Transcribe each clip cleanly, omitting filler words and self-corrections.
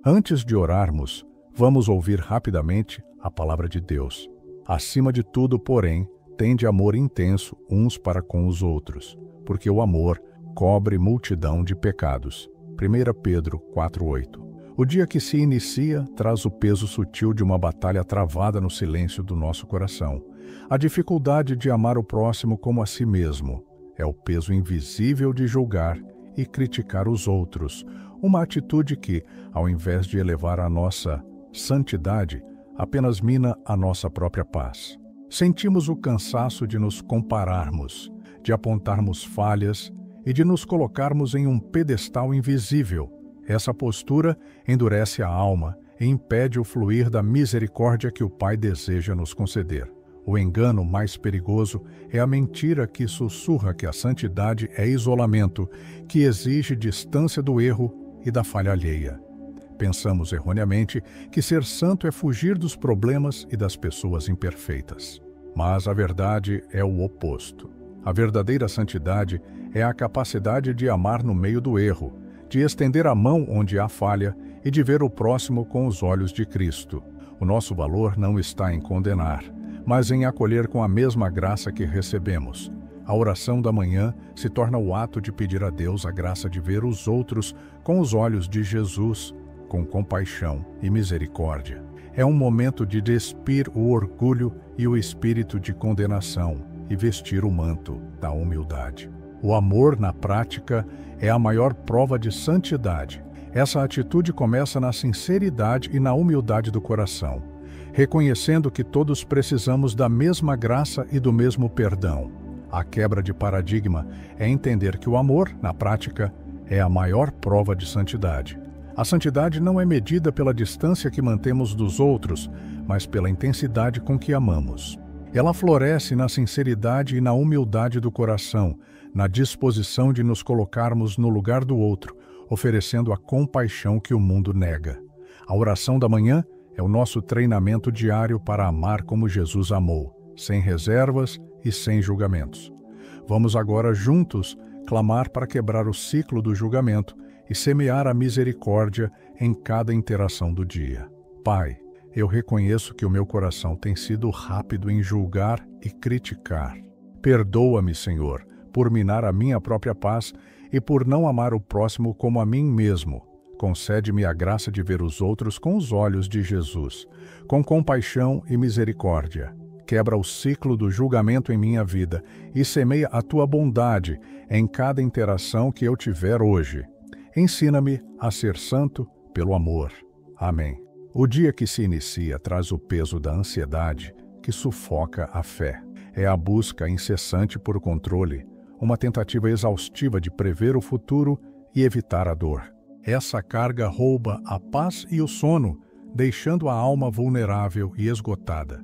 Antes de orarmos, vamos ouvir rapidamente a palavra de Deus. Acima de tudo, porém, tende amor intenso uns para com os outros, porque o amor cobre multidão de pecados. 1 Pedro 4:8. O dia que se inicia traz o peso sutil de uma batalha travada no silêncio do nosso coração. A dificuldade de amar o próximo como a si mesmo é o peso invisível de julgar e criticar os outros, uma atitude que, ao invés de elevar a nossa santidade, apenas mina a nossa própria paz. Sentimos o cansaço de nos compararmos, de apontarmos falhas e de nos colocarmos em um pedestal invisível. Essa postura endurece a alma e impede o fluir da misericórdia que o Pai deseja nos conceder. O engano mais perigoso é a mentira que sussurra que a santidade é isolamento, que exige distância do erro e da falha alheia. Pensamos erroneamente que ser santo é fugir dos problemas e das pessoas imperfeitas. Mas a verdade é o oposto. A verdadeira santidade é a capacidade de amar no meio do erro, de estender a mão onde há falha e de ver o próximo com os olhos de Cristo. O nosso valor não está em condenar, mas em acolher com a mesma graça que recebemos. A oração da manhã se torna o ato de pedir a Deus a graça de ver os outros com os olhos de Jesus, com compaixão e misericórdia. É um momento de despir o orgulho e o espírito de condenação e vestir o manto da humildade. O amor, na prática, é a maior prova de santidade. Essa atitude começa na sinceridade e na humildade do coração, reconhecendo que todos precisamos da mesma graça e do mesmo perdão. A quebra de paradigma é entender que o amor, na prática, é a maior prova de santidade. A santidade não é medida pela distância que mantemos dos outros, mas pela intensidade com que amamos. Ela floresce na sinceridade e na humildade do coração, na disposição de nos colocarmos no lugar do outro, oferecendo a compaixão que o mundo nega. A oração da manhã é o nosso treinamento diário para amar como Jesus amou, sem reservas e sem julgamentos. Vamos agora juntos clamar para quebrar o ciclo do julgamento e semear a misericórdia em cada interação do dia. Pai, eu reconheço que o meu coração tem sido rápido em julgar e criticar. Perdoa-me, Senhor, por minar a minha própria paz e por não amar o próximo como a mim mesmo. Concede-me a graça de ver os outros com os olhos de Jesus, com compaixão e misericórdia. Quebra o ciclo do julgamento em minha vida e semeia a tua bondade em cada interação que eu tiver hoje. Ensina-me a ser santo pelo amor. Amém. O dia que se inicia traz o peso da ansiedade que sufoca a fé. É a busca incessante por controle, uma tentativa exaustiva de prever o futuro e evitar a dor. Essa carga rouba a paz e o sono, deixando a alma vulnerável e esgotada.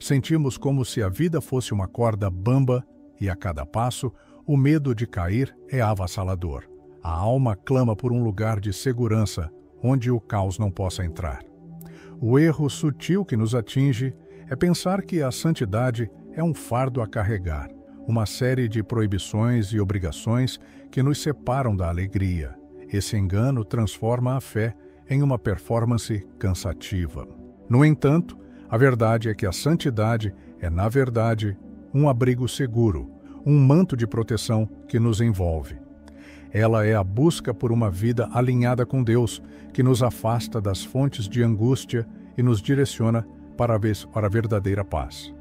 Sentimos como se a vida fosse uma corda bamba e, a cada passo, o medo de cair é avassalador. A alma clama por um lugar de segurança, onde o caos não possa entrar. O erro sutil que nos atinge é pensar que a santidade é um fardo a carregar, uma série de proibições e obrigações que nos separam da alegria. Esse engano transforma a fé em uma performance cansativa. No entanto, a verdade é que a santidade é, na verdade, um abrigo seguro, um manto de proteção que nos envolve. Ela é a busca por uma vida alinhada com Deus, que nos afasta das fontes de angústia e nos direciona para a verdadeira paz.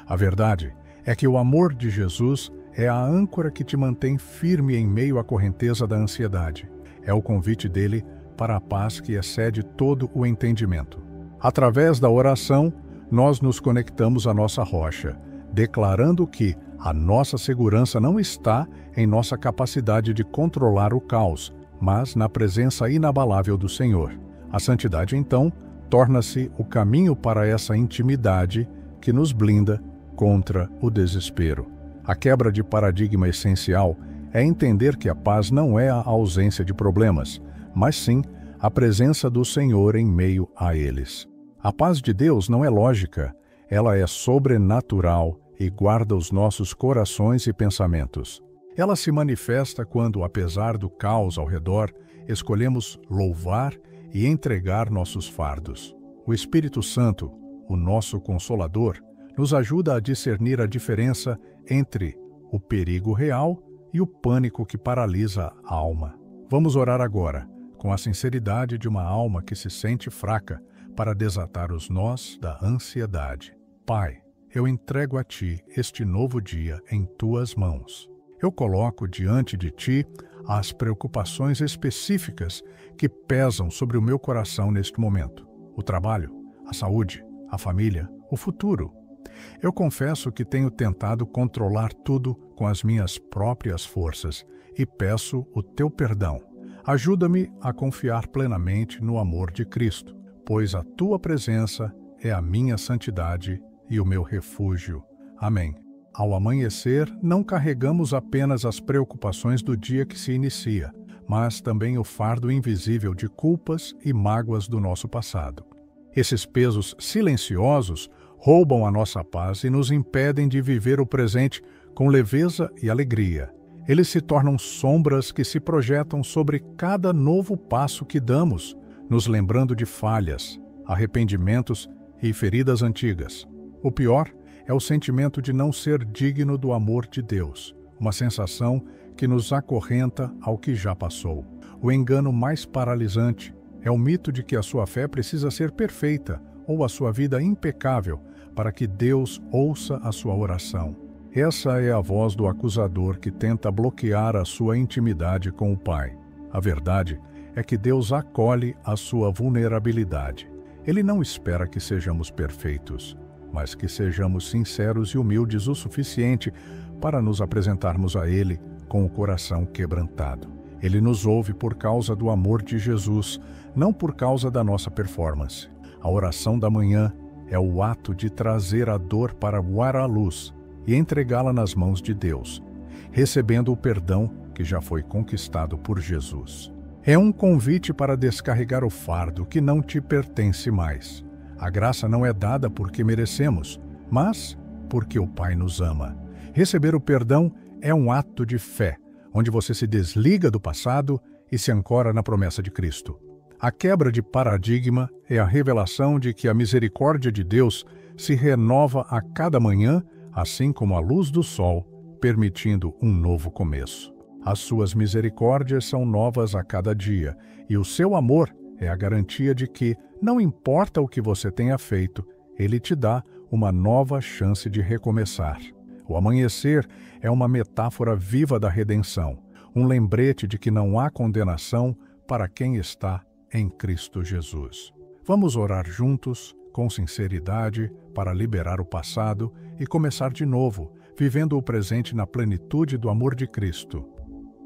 A verdade é que o amor de Jesus é a âncora que te mantém firme em meio à correnteza da ansiedade. É o convite dele para a paz que excede todo o entendimento. Através da oração, nós nos conectamos à nossa rocha, declarando que a nossa segurança não está em nossa capacidade de controlar o caos, mas na presença inabalável do Senhor. A santidade, então, torna-se o caminho para essa intimidade que nos blinda contra o desespero. A quebra de paradigma essencial é entender que a paz não é a ausência de problemas, mas sim a presença do Senhor em meio a eles. A paz de Deus não é lógica, ela é sobrenatural e guarda os nossos corações e pensamentos. Ela se manifesta quando, apesar do caos ao redor, escolhemos louvar e entregar nossos fardos. O Espírito Santo, o nosso Consolador, nos ajuda a discernir a diferença entre o perigo real e o pânico que paralisa a alma. Vamos orar agora, com a sinceridade de uma alma que se sente fraca, para desatar os nós da ansiedade. Pai, eu entrego a Ti este novo dia em Tuas mãos. Eu coloco diante de Ti as preocupações específicas que pesam sobre o meu coração neste momento. O trabalho, a saúde, a família, o futuro. Eu confesso que tenho tentado controlar tudo com as minhas próprias forças e peço o Teu perdão. Ajuda-me a confiar plenamente no amor de Cristo, pois a Tua presença é a minha santidade e o meu refúgio. Amém. Ao amanhecer, não carregamos apenas as preocupações do dia que se inicia, mas também o fardo invisível de culpas e mágoas do nosso passado. Esses pesos silenciosos roubam a nossa paz e nos impedem de viver o presente com leveza e alegria. Eles se tornam sombras que se projetam sobre cada novo passo que damos, nos lembrando de falhas, arrependimentos e feridas antigas. O pior é o sentimento de não ser digno do amor de Deus, uma sensação que nos acorrenta ao que já passou. O engano mais paralisante é o mito de que a sua fé precisa ser perfeita ou a sua vida impecável para que Deus ouça a sua oração. Essa é a voz do acusador que tenta bloquear a sua intimidade com o Pai. A verdade é que Deus acolhe a sua vulnerabilidade. Ele não espera que sejamos perfeitos, mas que sejamos sinceros e humildes o suficiente para nos apresentarmos a Ele com o coração quebrantado. Ele nos ouve por causa do amor de Jesus, não por causa da nossa performance. A oração da manhã é o ato de trazer a dor para voar à luz e entregá-la nas mãos de Deus, recebendo o perdão que já foi conquistado por Jesus. É um convite para descarregar o fardo que não te pertence mais. A graça não é dada porque merecemos, mas porque o Pai nos ama. Receber o perdão é um ato de fé, onde você se desliga do passado e se ancora na promessa de Cristo. A quebra de paradigma é a revelação de que a misericórdia de Deus se renova a cada manhã, assim como a luz do sol, permitindo um novo começo. As suas misericórdias são novas a cada dia, e o seu amor é a garantia de que, não importa o que você tenha feito, Ele te dá uma nova chance de recomeçar. O amanhecer é uma metáfora viva da redenção, um lembrete de que não há condenação para quem está em Cristo Jesus. Vamos orar juntos, com sinceridade, para liberar o passado e começar de novo, vivendo o presente na plenitude do amor de Cristo.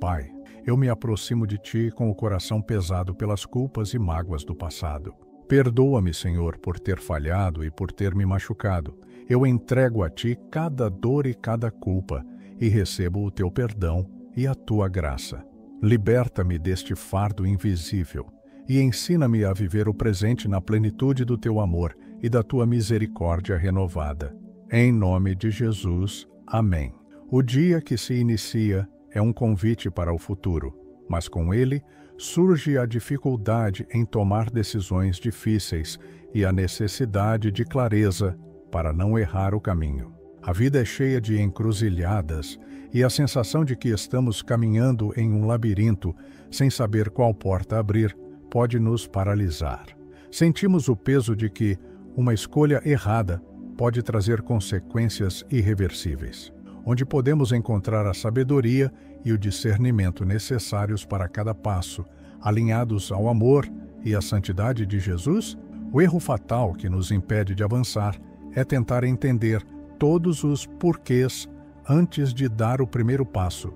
Pai, eu me aproximo de Ti com o coração pesado pelas culpas e mágoas do passado. Perdoa-me, Senhor, por ter falhado e por ter me machucado. Eu entrego a Ti cada dor e cada culpa e recebo o Teu perdão e a Tua graça. Liberta-me deste fardo invisível e ensina-me a viver o presente na plenitude do Teu amor e da Tua misericórdia renovada. Em nome de Jesus. Amém. O dia que se inicia é um convite para o futuro, mas com ele surge a dificuldade em tomar decisões difíceis e a necessidade de clareza para não errar o caminho. A vida é cheia de encruzilhadas e a sensação de que estamos caminhando em um labirinto sem saber qual porta abrir pode nos paralisar. Sentimos o peso de que uma escolha errada pode trazer consequências irreversíveis. Onde podemos encontrar a sabedoria e o discernimento necessários para cada passo, alinhados ao amor e à santidade de Jesus? O erro fatal que nos impede de avançar é tentar entender todos os porquês antes de dar o primeiro passo,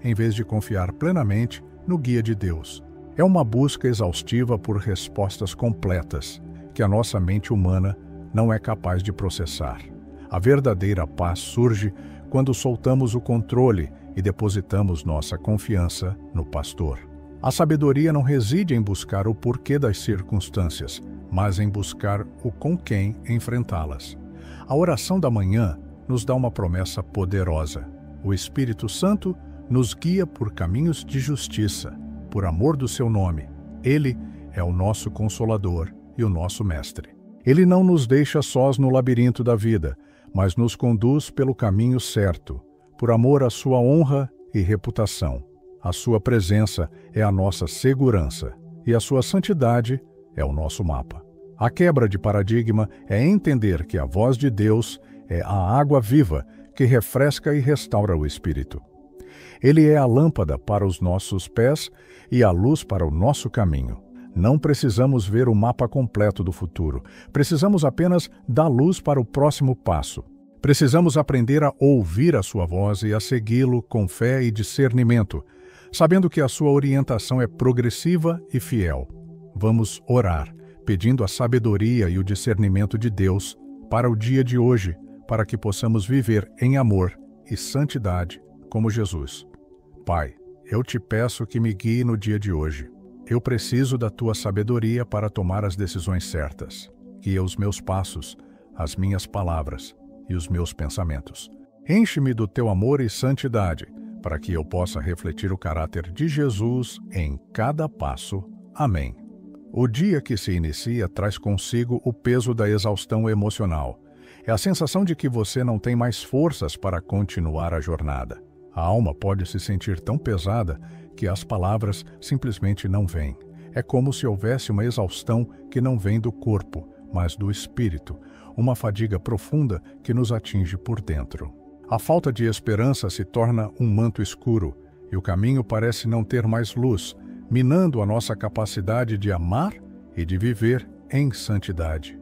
em vez de confiar plenamente no guia de Deus. É uma busca exaustiva por respostas completas, que a nossa mente humana não é capaz de processar. A verdadeira paz surge quando soltamos o controle e depositamos nossa confiança no pastor. A sabedoria não reside em buscar o porquê das circunstâncias, mas em buscar o com quem enfrentá-las. A oração da manhã nos dá uma promessa poderosa. O Espírito Santo nos guia por caminhos de justiça, por amor do seu nome. Ele é o nosso Consolador e o nosso Mestre. Ele não nos deixa sós no labirinto da vida, mas nos conduz pelo caminho certo, por amor à sua honra e reputação. A sua presença é a nossa segurança, e a sua santidade é o nosso mapa. A quebra de paradigma é entender que a voz de Deus é a água viva que refresca e restaura o espírito. Ele é a lâmpada para os nossos pés e a luz para o nosso caminho. Não precisamos ver o mapa completo do futuro. Precisamos apenas da luz para o próximo passo. Precisamos aprender a ouvir a sua voz e a segui-lo com fé e discernimento, sabendo que a sua orientação é progressiva e fiel. Vamos orar, pedindo a sabedoria e o discernimento de Deus para o dia de hoje, para que possamos viver em amor e santidade como Jesus. Pai, eu te peço que me guie no dia de hoje. Eu preciso da tua sabedoria para tomar as decisões certas. Guia os meus passos, as minhas palavras e os meus pensamentos. Enche-me do teu amor e santidade, para que eu possa refletir o caráter de Jesus em cada passo. Amém. O dia que se inicia traz consigo o peso da exaustão emocional. É a sensação de que você não tem mais forças para continuar a jornada. A alma pode se sentir tão pesada que as palavras simplesmente não vêm. É como se houvesse uma exaustão que não vem do corpo, mas do espírito, uma fadiga profunda que nos atinge por dentro. A falta de esperança se torna um manto escuro e o caminho parece não ter mais luz, minando a nossa capacidade de amar e de viver em santidade.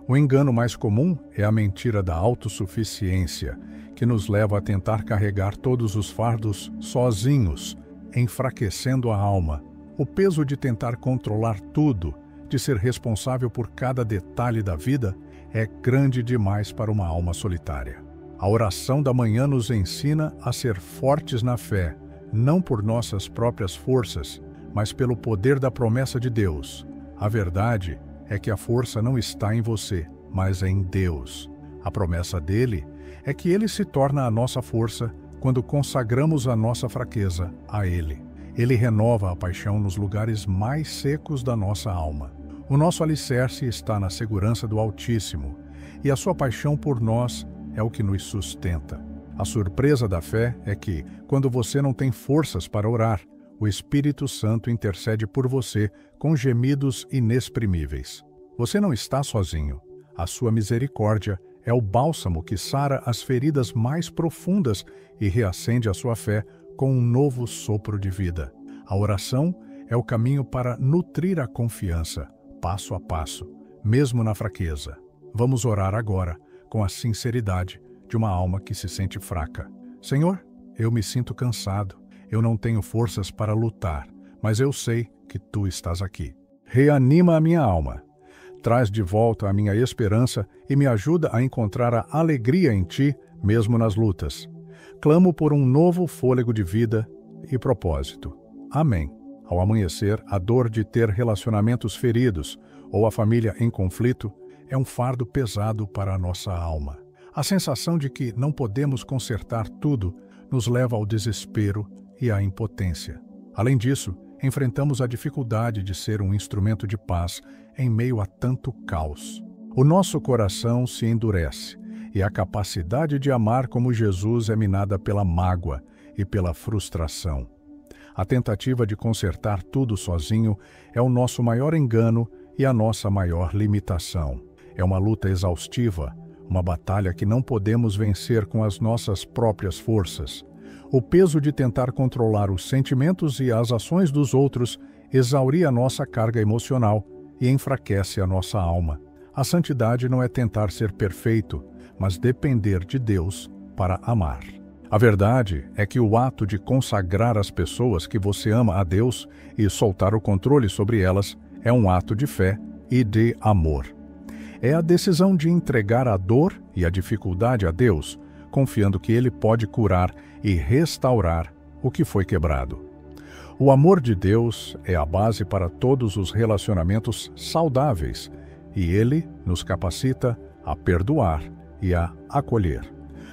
O engano mais comum é a mentira da autossuficiência, que nos leva a tentar carregar todos os fardos sozinhos, enfraquecendo a alma. O peso de tentar controlar tudo, de ser responsável por cada detalhe da vida, é grande demais para uma alma solitária. A oração da manhã nos ensina a ser fortes na fé, não por nossas próprias forças, mas pelo poder da promessa de Deus. A verdade é que a força não está em você, mas em Deus. A promessa dele é que ele se torna a nossa força quando consagramos a nossa fraqueza a ele. Ele renova a paixão nos lugares mais secos da nossa alma. O nosso alicerce está na segurança do Altíssimo, e a sua paixão por nós é o que nos sustenta. A surpresa da fé é que, quando você não tem forças para orar, o Espírito Santo intercede por você com gemidos inexprimíveis. Você não está sozinho. A sua misericórdia é o bálsamo que sara as feridas mais profundas e reacende a sua fé com um novo sopro de vida. A oração é o caminho para nutrir a confiança, passo a passo, mesmo na fraqueza. Vamos orar agora com a sinceridade de uma alma que se sente fraca. Senhor, eu me sinto cansado. Eu não tenho forças para lutar, mas eu sei que Tu estás aqui. Reanima a minha alma. Traz de volta a minha esperança e me ajuda a encontrar a alegria em Ti, mesmo nas lutas. Clamo por um novo fôlego de vida e propósito. Amém. Ao amanhecer, a dor de ter relacionamentos feridos ou a família em conflito é um fardo pesado para a nossa alma. A sensação de que não podemos consertar tudo nos leva ao desespero e à impotência. Além disso, enfrentamos a dificuldade de ser um instrumento de paz em meio a tanto caos. O nosso coração se endurece e a capacidade de amar como Jesus é minada pela mágoa e pela frustração. A tentativa de consertar tudo sozinho é o nosso maior engano e a nossa maior limitação. É uma luta exaustiva, uma batalha que não podemos vencer com as nossas próprias forças. O peso de tentar controlar os sentimentos e as ações dos outros exauria a nossa carga emocional e enfraquece a nossa alma. A santidade não é tentar ser perfeito, mas depender de Deus para amar. A verdade é que o ato de consagrar as pessoas que você ama a Deus e soltar o controle sobre elas é um ato de fé e de amor. É a decisão de entregar a dor e a dificuldade a Deus, confiando que Ele pode curar e restaurar o que foi quebrado. O amor de Deus é a base para todos os relacionamentos saudáveis e Ele nos capacita a perdoar e a acolher.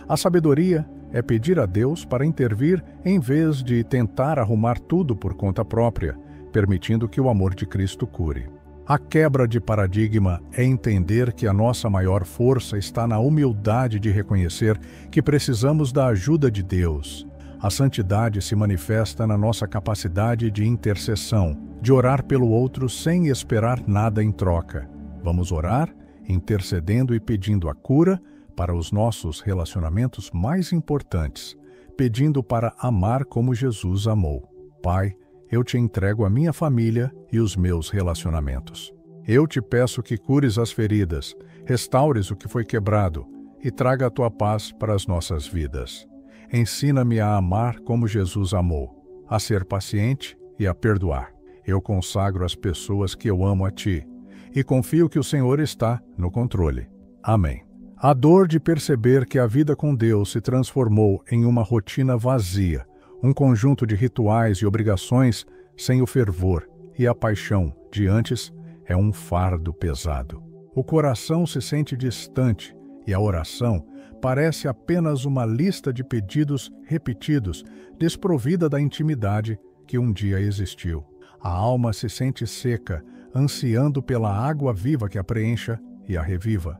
A sabedoria é pedir a Deus para intervir em vez de tentar arrumar tudo por conta própria, permitindo que o amor de Cristo cure. A quebra de paradigma é entender que a nossa maior força está na humildade de reconhecer que precisamos da ajuda de Deus. A santidade se manifesta na nossa capacidade de intercessão, de orar pelo outro sem esperar nada em troca. Vamos orar, intercedendo e pedindo a cura para os nossos relacionamentos mais importantes, pedindo para amar como Jesus amou. Pai, eu te entrego a minha família e os meus relacionamentos. Eu te peço que cures as feridas, restaures o que foi quebrado e traga a tua paz para as nossas vidas. Ensina-me a amar como Jesus amou, a ser paciente e a perdoar. Eu consagro as pessoas que eu amo a ti e confio que o Senhor está no controle. Amém. A dor de perceber que a vida com Deus se transformou em uma rotina vazia, um conjunto de rituais e obrigações sem o fervor e a paixão de antes, é um fardo pesado. O coração se sente distante e a oração parece apenas uma lista de pedidos repetidos, desprovida da intimidade que um dia existiu. A alma se sente seca, ansiando pela água viva que a preencha e a reviva,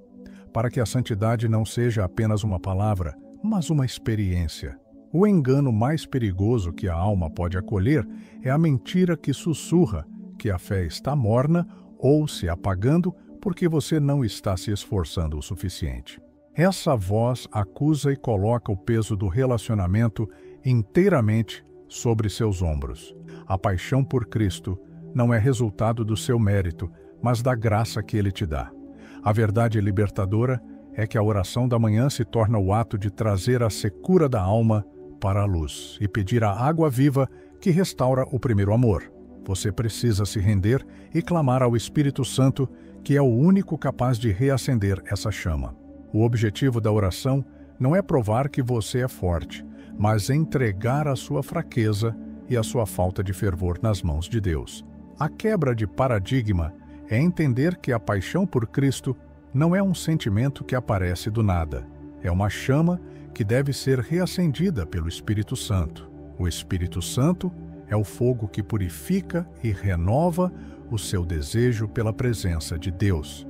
para que a santidade não seja apenas uma palavra, mas uma experiência. O engano mais perigoso que a alma pode acolher é a mentira que sussurra que a fé está morna ou se apagando porque você não está se esforçando o suficiente. Essa voz acusa e coloca o peso do relacionamento inteiramente sobre seus ombros. A paixão por Cristo não é resultado do seu mérito, mas da graça que Ele te dá. A verdade libertadora é que a oração da manhã se torna o ato de trazer a secura da alma para a luz e pedir a água viva que restaura o primeiro amor. Você precisa se render e clamar ao Espírito Santo, que é o único capaz de reacender essa chama. O objetivo da oração não é provar que você é forte, mas entregar a sua fraqueza e a sua falta de fervor nas mãos de Deus. A quebra de paradigma é entender que a paixão por Cristo não é um sentimento que aparece do nada. É uma chama que deve ser reacendida pelo Espírito Santo. O Espírito Santo é o fogo que purifica e renova o seu desejo pela presença de Deus.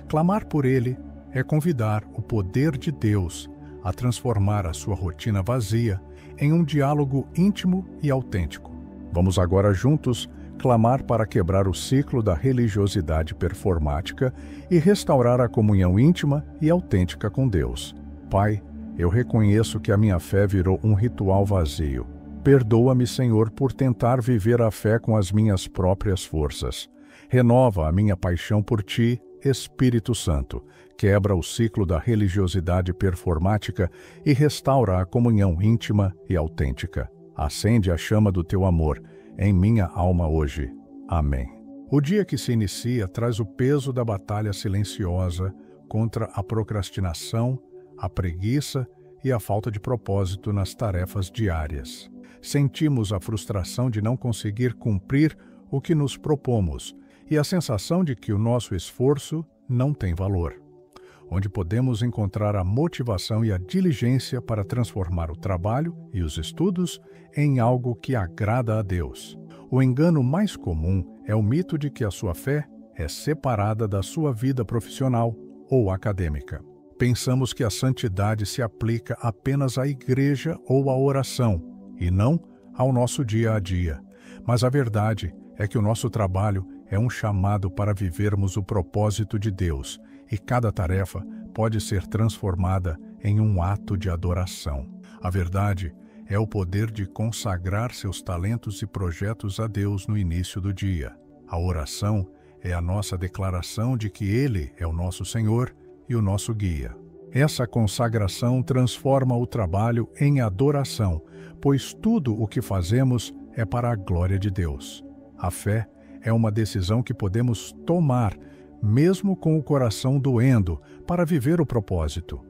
Clamar por Ele é convidar o poder de Deus a transformar a sua rotina vazia em um diálogo íntimo e autêntico. Vamos agora juntos clamar para quebrar o ciclo da religiosidade performática e restaurar a comunhão íntima e autêntica com Deus. Pai, eu reconheço que a minha fé virou um ritual vazio. Perdoa-me, Senhor, por tentar viver a fé com as minhas próprias forças. Renova a minha paixão por Ti, Espírito Santo. Quebra o ciclo da religiosidade performática e restaura a comunhão íntima e autêntica. Acende a chama do Teu amor em minha alma hoje. Amém. O dia que se inicia traz o peso da batalha silenciosa contra a procrastinação, a preguiça e a falta de propósito nas tarefas diárias. Sentimos a frustração de não conseguir cumprir o que nos propomos e a sensação de que o nosso esforço não tem valor. Onde podemos encontrar a motivação e a diligência para transformar o trabalho e os estudos em algo que agrada a Deus. O engano mais comum é o mito de que a sua fé é separada da sua vida profissional ou acadêmica. Pensamos que a santidade se aplica apenas à igreja ou à oração, e não ao nosso dia a dia. Mas a verdade é que o nosso trabalho é um chamado para vivermos o propósito de Deus, e cada tarefa pode ser transformada em um ato de adoração. A verdade é o poder de consagrar seus talentos e projetos a Deus no início do dia. A oração é a nossa declaração de que Ele é o nosso Senhor e o nosso guia. Essa consagração transforma o trabalho em adoração, pois tudo o que fazemos é para a glória de Deus. A fé é uma decisão que podemos tomar, mesmo com o coração doendo, para viver o propósito.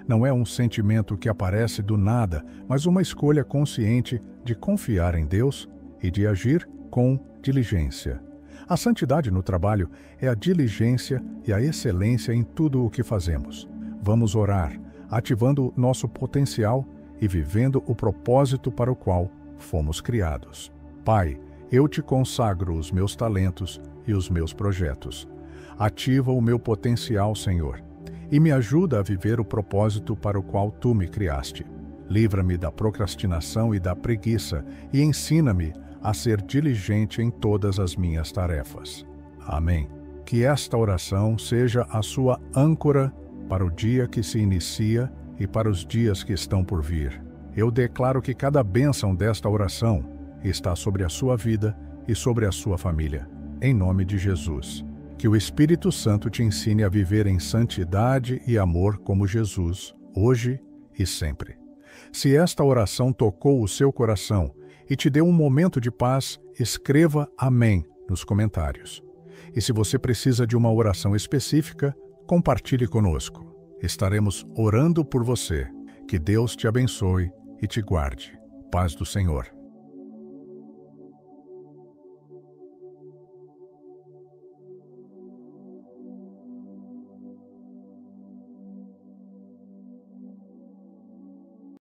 Não é um sentimento que aparece do nada, mas uma escolha consciente de confiar em Deus e de agir com diligência. A santidade no trabalho é a diligência e a excelência em tudo o que fazemos. Vamos orar, ativando nosso potencial e vivendo o propósito para o qual fomos criados. Pai, Eu te consagro os meus talentos e os meus projetos. Ativa o meu potencial, Senhor, e me ajuda a viver o propósito para o qual tu me criaste. Livra-me da procrastinação e da preguiça e ensina-me a ser diligente em todas as minhas tarefas. Amém. Que esta oração seja a sua âncora para o dia que se inicia e para os dias que estão por vir. Eu declaro que cada bênção desta oração está sobre a sua vida e sobre a sua família. Em nome de Jesus. Que o Espírito Santo te ensine a viver em santidade e amor como Jesus, hoje e sempre. Se esta oração tocou o seu coração e te deu um momento de paz, escreva Amém nos comentários. E se você precisa de uma oração específica, compartilhe conosco. Estaremos orando por você. Que Deus te abençoe e te guarde. Paz do Senhor.